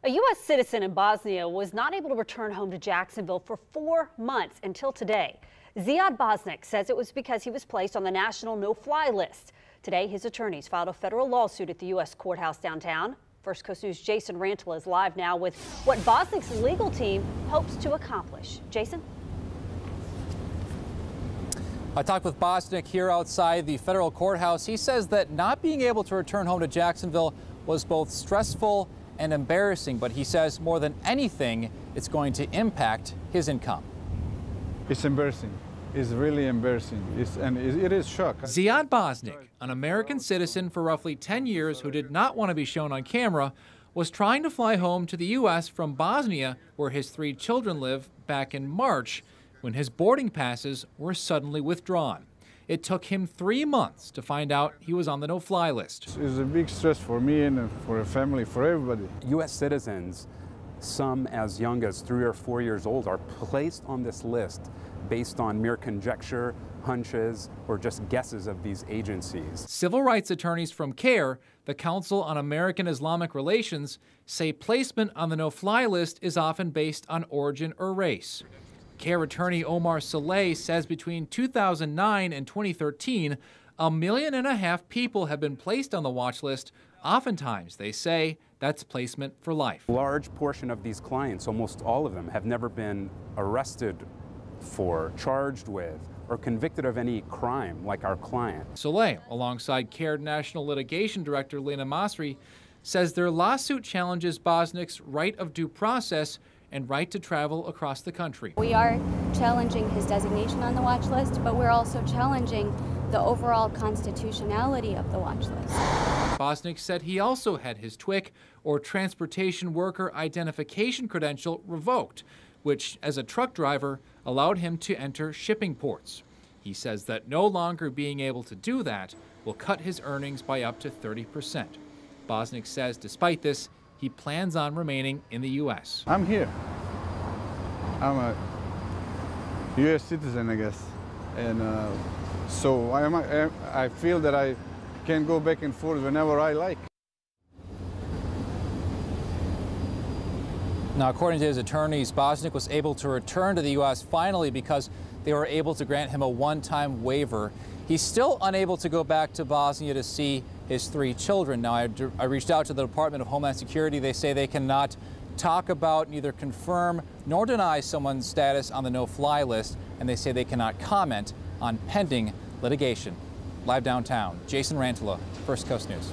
A U.S. citizen in Bosnia was not able to return home to Jacksonville for 4 months until today. Ziad Bosnic says it was because he was placed on the national no-fly list. Today, his attorneys filed a federal lawsuit at the U.S. courthouse downtown. First Coast News' Jason Rantala is live now with what Bosnic's legal team hopes to accomplish. Jason? I talked with Bosnic here outside the federal courthouse. He says that not being able to return home to Jacksonville was both stressful and embarrassing, but he says more than anything, it's going to impact his income. It's embarrassing. It's really embarrassing. It is shock. Ziad Bosnic, an American citizen for roughly 10 years who did not want to be shown on camera, was trying to fly home to the U.S. from Bosnia, where his 3 children live, back in March, when his boarding passes were suddenly withdrawn. It took him 3 months to find out he was on the no-fly list. It's a big stress for me and for the family, for everybody. U.S. citizens, some as young as 3 or 4 years old, are placed on this list based on mere conjecture, hunches, or just guesses of these agencies. Civil rights attorneys from CARE, the Council on American Islamic Relations, say placement on the no-fly list is often based on origin or race. CARE attorney Omar Saleh says between 2009 and 2013, 1.5 million people have been placed on the watch list. Oftentimes, they say, that's placement for life. A large portion of these clients, almost all of them, have never been arrested for, charged with, or convicted of any crime like our client. Saleh, alongside CARE National Litigation Director Lena Masri, says their lawsuit challenges Bosnic's right of due process and right to travel across the country. We are challenging his designation on the watch list, but we're also challenging the overall constitutionality of the watch list. Bosnic said he also had his TWIC, or Transportation Worker Identification Credential, revoked, which, as a truck driver, allowed him to enter shipping ports. He says that no longer being able to do that will cut his earnings by up to 30%. Bosnic says despite this, he plans on remaining in the U.S. I'm here. I'm a U.S. citizen, I guess. And so I feel that I can go back and forth whenever I like. Now, according to his attorneys, Bosnic was able to return to the U.S. finally because they were able to grant him a one-time waiver. He's still unable to go back to Bosnia to see his 3 children. Now, I reached out to the Department of Homeland Security. They say they cannot talk about, neither confirm nor deny someone's status on the no-fly list, and they say they cannot comment on pending litigation. Live downtown, Jason Rantala, First Coast News.